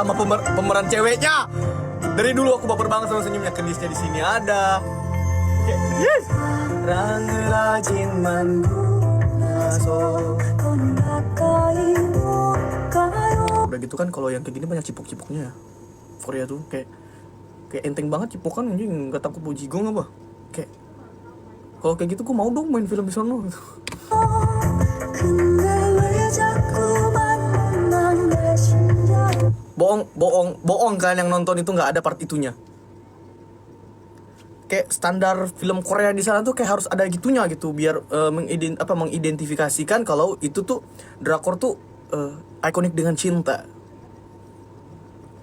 sama pemeran ceweknya. Dari dulu aku baper banget sama senyumnya. Kendisnya di sini ada. Kayak, yes. Udah gitu kan kalau yang kayak gini banyak cipok-cipoknya ya. Korea tuh kayak enteng banget cipokan, anjing, nggak takut bojigong apa. Kayak kalau kayak gitu gue mau dong main film di sono gitu. Bohong kan yang nonton itu nggak ada part itunya. Kayak standar film Korea di sana tuh kayak harus ada gitunya gitu biar mengidentifikasikan kalau itu tuh drakor tuh ikonik dengan cinta.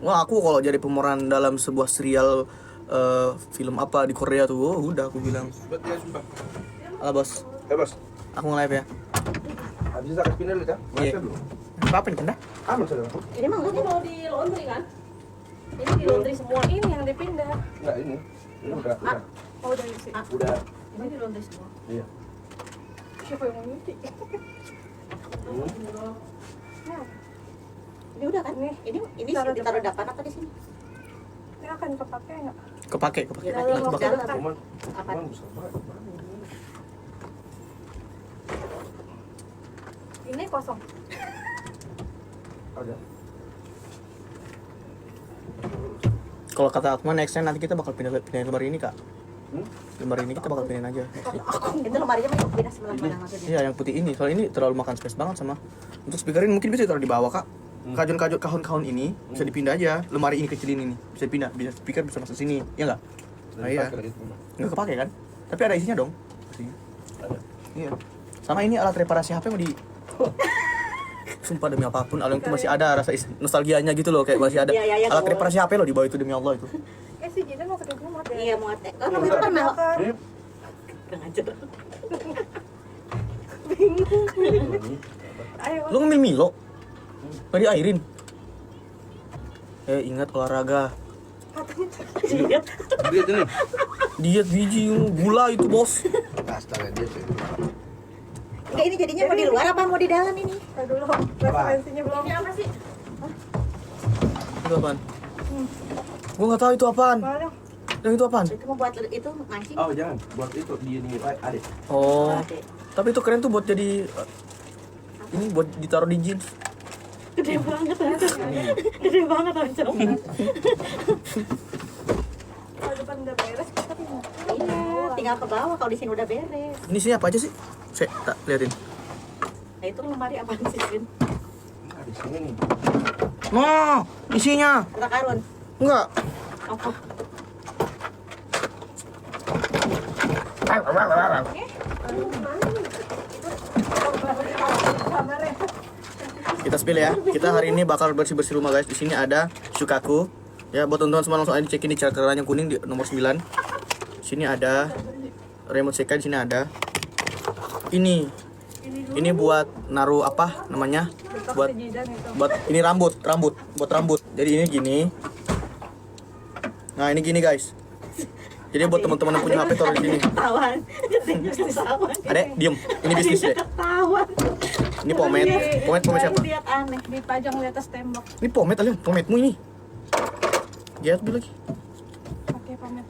Wah, aku kalau jadi pemeran dalam sebuah serial film apa di Korea tuh, udah aku bilang. Halo bos. Bos. Aku nge-live ya. Habis itu pindah dulu kan? Iya. Apa nih kena? Aman sudah. Ini mau di laundry kan? Ini di laundry semua, ini yang dipindah. Enggak ini. Ini udah. Oh udah isi. Udah. Ini di laundry semua. Iya. Siapa yang mau nyuci? Nah, Ini udah kan? Ini ditaruh depan atau di sini? ini akan kepake nggak? Kepake. Dalam Coba. waktu dekat. Cuman Apa? besar banget. Ini kosong. Ada. Kalau kata aku mah nextnya nanti kita bakal pindah lemari ini kak. Lemari ini kita bakal pindahin aja. Itu lemarinya mau pindah sebelah mana maksudnya? Iya yang putih ini. Soalnya ini terlalu makan space banget sama. Untuk speaker ini mungkin bisa ditaruh di bawah kak. Kahun ini bisa dipindah aja. Lemari ini kecilin ini bisa dipindah. Bisa speaker bisa masuk sini. Ya nggak? Nah, iya. Nggak kepake kan? Tapi ada isinya dong. Pastinya. Ada. Iya. Sama ini alat reparasi HP mau di. Sumpah demi apapun, Aleng tuh masih ada rasa nostalgianya gitu loh, kayak masih ada Iya, alat iya, reparasi HP loh di bawah itu demi Allah itu. Si Jidan mau pakai muat ya? Iya muat. Oh, itu pernah. Ini Kurang ajar. Ayo. Lu ngambil Milo? Nggak diairin? Ingat olahraga. Lihat. lihat ini. Diet biji, gula itu bos. Astaga dia sih. Enggak, ini jadinya mau di luar apa mau di dalam ini? Tahu dulu, referensinya belum. Ini apa sih? Itu apaan? Gua nggak tahu itu apaan. Mana? Yang itu apaan? Itu mau buat itu mancing. Oh jangan buat itu dia nih ada. Oh, tapi itu keren tuh buat jadi ini buat ditaruh di jeans. Gede banget ancam. Gede banget ancam. Kalau depan udah beres, kita pindah. Iya, tinggal ke bawah kalau di sini udah beres. Ini sih apa aja sih? Saya tak liatin. Nah, itu lemari apaan sih, Vin? Nah, di sini nih. Nah, isinya Enggak karun. enggak. Apa? Kita spill ya. Kita hari ini bakal bersih-bersih rumah guys. Di sini ada Shukaku. Ya, buat teman-teman semua langsung aja cekin di chargeran yang kuning di nomor 9. Sini ada remote Seika, di sini ada. Ini buat naruh apa namanya? Buat ini rambut, buat rambut. Jadi ini gini. Nah, ini gini guys. Jadi buat teman-teman yang punya HP taruh di sini. Ketahuan. Ketahuan. Adek, diem. Ini bisnis deh. Ketahuan. Ini pomade siapa? Lihat aneh. Dipajang di atas tembok. Ini pomade Alin, pomade-mu ini. Lihat dulu lagi. Pakai pamit.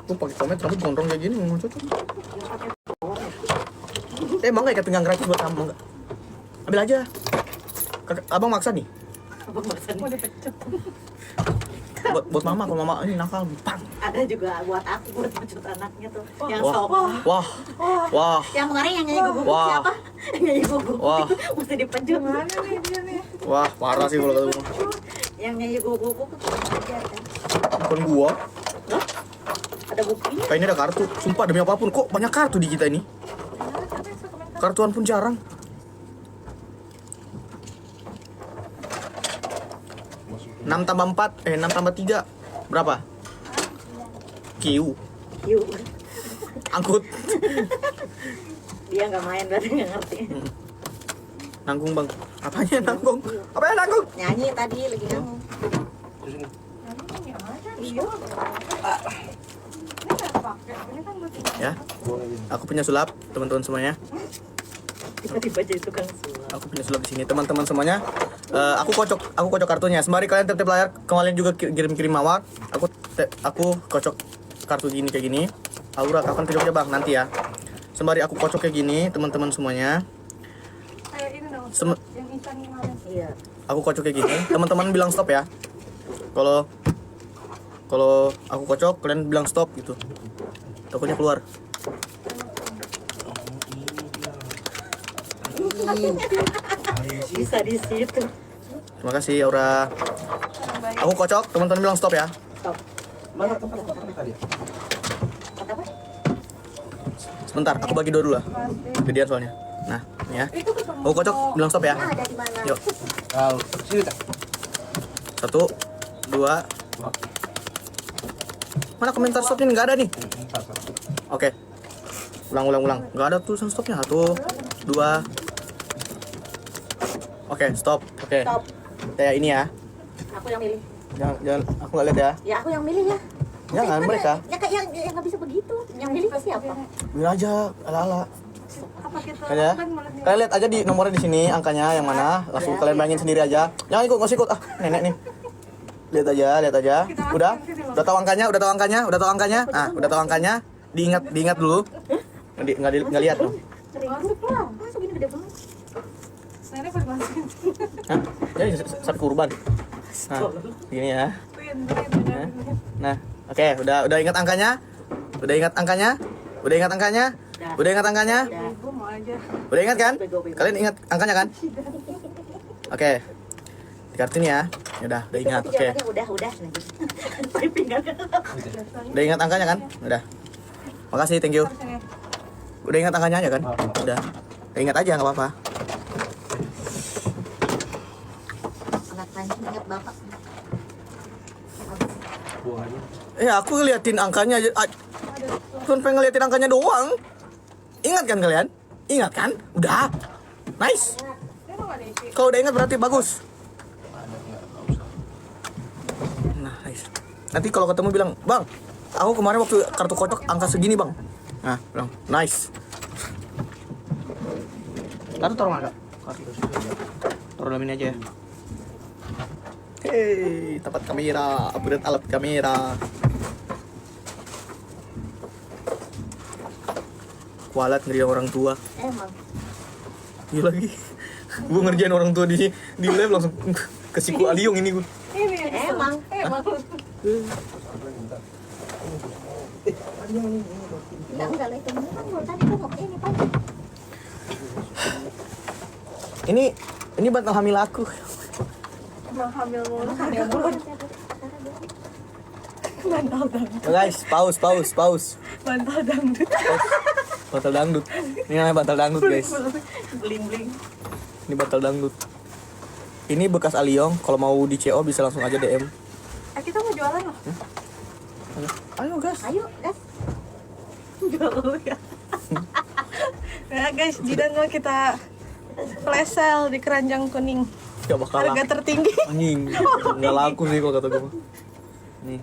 Gue pakai pomade rambut gondrong kayak gini, mau cocok. Emang nggak ikat pinggang gratis buat kamu nggak? Ambil aja. Abang maksa nih. Abang makan. Mau dipecut. Buat mama, kalau mama ini nakal, pang. Ada juga buat aku buat pecut anaknya tuh. Yang Wah, sokong. wah. Yang kemarin yang nyanyi guguk Wah. siapa? Yang nyanyi guguk Wah. itu mesti dipecut. Mana nih dia nih? Wah, parah sih kalau kata gua. Yang nyanyi guguk itu dipecut kan. Bukan gua. Ada buktinya. Kayak ini ada kartu. Sumpah demi apapun, kok banyak kartu di kita ini. Kartuan pun jarang. Enam tambah 3 berapa? Q. Yuk. Angkut. Dia nggak main berarti nggak ngerti. Nanggung bang. Apanya nanggung? Apanya nanggung? Nyanyi tadi lagi nanggung. Di sini. Iya. Ini nggak pakai. Ini kan buat Ya, aku punya sulap teman-teman semuanya. Tiba-tiba jadi tukang sulap. Aku punya sulap di sini teman-teman semuanya. Aku kocok kartunya. Sembari kalian tap layar, kalian juga kirim mawar. Aku kocok kartu gini kayak gini. Aura kapan ke Jogja bang? Nanti ya. Sembari aku kocok kayak gini, teman-teman semuanya. Kayak ini dong. Yang instan kemarin. Iya. Aku kocok kayak gini. Teman-teman bilang stop ya. Kalau aku kocok, kalian bilang stop gitu. Takutnya keluar. Bisa di situ. Terima kasih Aura. Aku kocok, teman-teman bilang stop ya. Stop. Mana tempat tadi? Kata apa? Sebentar, aku bagi dua dulu lah. Gedean soalnya. Nah, ini ya. Itu ketemu. Aku kocok, bilang stop ya. Ada di mana? Yuk. Kalau sini tak. 1, 2. Mana komentar stopnya? Nggak ada nih. Oke. Ulang. Nggak ada tulisan stopnya. 1, 2. Oke, stop. Oke. Stop. Kayak ini ya. Aku yang milih. Jangan, aku nggak lihat ya. Ya aku yang milih ya. Jangan, mereka. Ya kayak yang nggak bisa begitu. Yang milih siapa? Biar aja, ala-ala. Apa kita Kan ya. kan mulai Kalian lihat aja di nomornya di sini, angkanya yang mana. Langsung kalian bayangin sendiri aja. Jangan ikut, nggak usah ikut. Ah, nenek nih. Lihat aja. Udah tahu angkanya. Ah, udah tahu angkanya. Diingat dulu. Nggak lihat dong. Masuk lah. Masuk ini gede banget. Nenek pas masukin. Hah? Jadi saat kurban. Nah, gini ya. Nah, oke, udah ingat angkanya? Udah ingat angkanya? Gue mau aja. Udah ingat kan? Kalian ingat angkanya kan? Oke. Di kartu ini ya. Udah ingat. Oke. Udah. Typing kan? Udah ingat angkanya kan? Udah. Makasih, thank you. Udah ingat angkanya aja kan? Udah ingat aja, nggak apa-apa. Anak lain ingat bapak. Buang aja. Aku ngeliatin angkanya aja. Kan pengen ngeliatin angkanya doang. Ingat kan kalian? Ingat kan? Udah. Nice. Kalau udah ingat berarti bagus. Nah, nice. Nanti kalau ketemu bilang, "Bang, aku kemarin waktu kartu kocok angka segini, Bang." Nah, bilang, "Nice." Kartu taruh mana, Kak? Taruh dalam ini aja ya. Hei, tempat kamera, upgrade alat kamera. Kualat ngerjain orang tua. Emang. Iya lagi. Gue ngerjain orang tua di lab langsung ke siku aliung ini gue. Ini Emang. Enggak lah itu kan tadi tuh mau ini Pak. Ini bantal hamil aku. mau hamil mulu. Guys, pause. Bantal dangdut. Bantal dangdut. Ini namanya bantal dangdut, guys. Bling. Ini bantal dangdut. Ini bekas Aliong, kalau mau di CO bisa langsung aja DM. Kita mau jualan loh. Ayo, guys. Ayo, guys. Jual dulu ya. Ya guys, Jidan mau kita flash sale di Keranjang Kuning. Gak bakal Harga laku. tertinggi. Anjing. Gak laku sih kalau kata gue. Nih.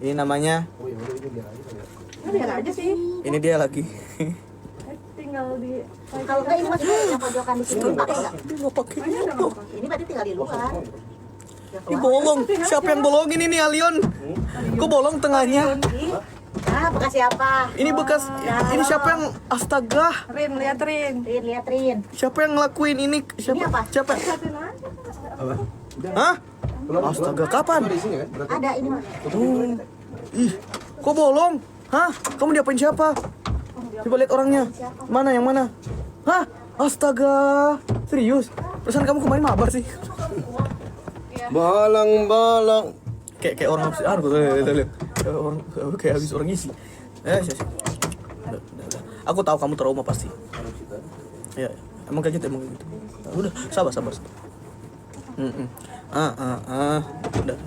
Ini namanya. Oh ya udah ini biar aja kali ya. Ini biar aja sih. Ini dia lagi. Tinggal di Kalau enggak ini masih yang pojokan di sini pakai enggak? Nggak pakai. Ini berarti tinggal di luar. Ini bolong. Siapa yang bolongin ini Alion? Kok bolong tengahnya? Bekas siapa? Ini bekas. Ini siapa yang astaga? Rin, lihat Rin. Lihat Rin. Siapa yang ngelakuin ini? Ini apa? Siapa? Lihatin aja. Apa? Hah? Astaga, kapan? Di sini kan? Berarti Ada ini mah. Ih, kok bolong? Hah? Kamu diapain siapa? Coba lihat orangnya. Mana yang mana? Hah? Astaga. Serius? Perasaan kamu kemarin mabar sih. balang. Kayak orang habis lihat. Orang kayak habis orang isi. Udah. Aku tahu kamu trauma pasti. Ya, emang kayak gitu. Udah, sabar. Udah,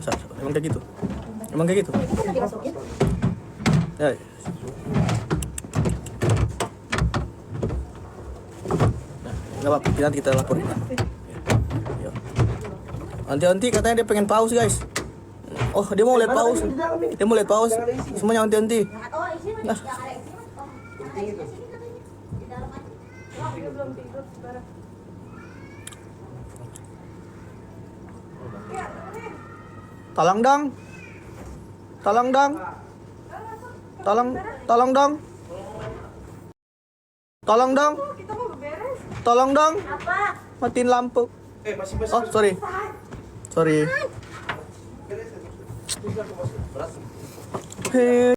sabar. Emang kayak gitu. Kita dimasukin. Ya. Nah, nggak apa-apa, nanti kita laporin. Ya. Anti katanya dia pengen pause, guys. Oh, dia mau lihat pause. Semuanya anti. Oh, isi mah Nah. yang ada isi mah. Yang ada isi sini katanya. Di dalam aja. Dia belum tidur sekarang. Tolong dong. Tolong dong. Tolong dong. Tolong dong. Kita mau beberes. Tolong dong. Apa? Matiin lampu. Masih Oh, sorry. Sorry. Oke.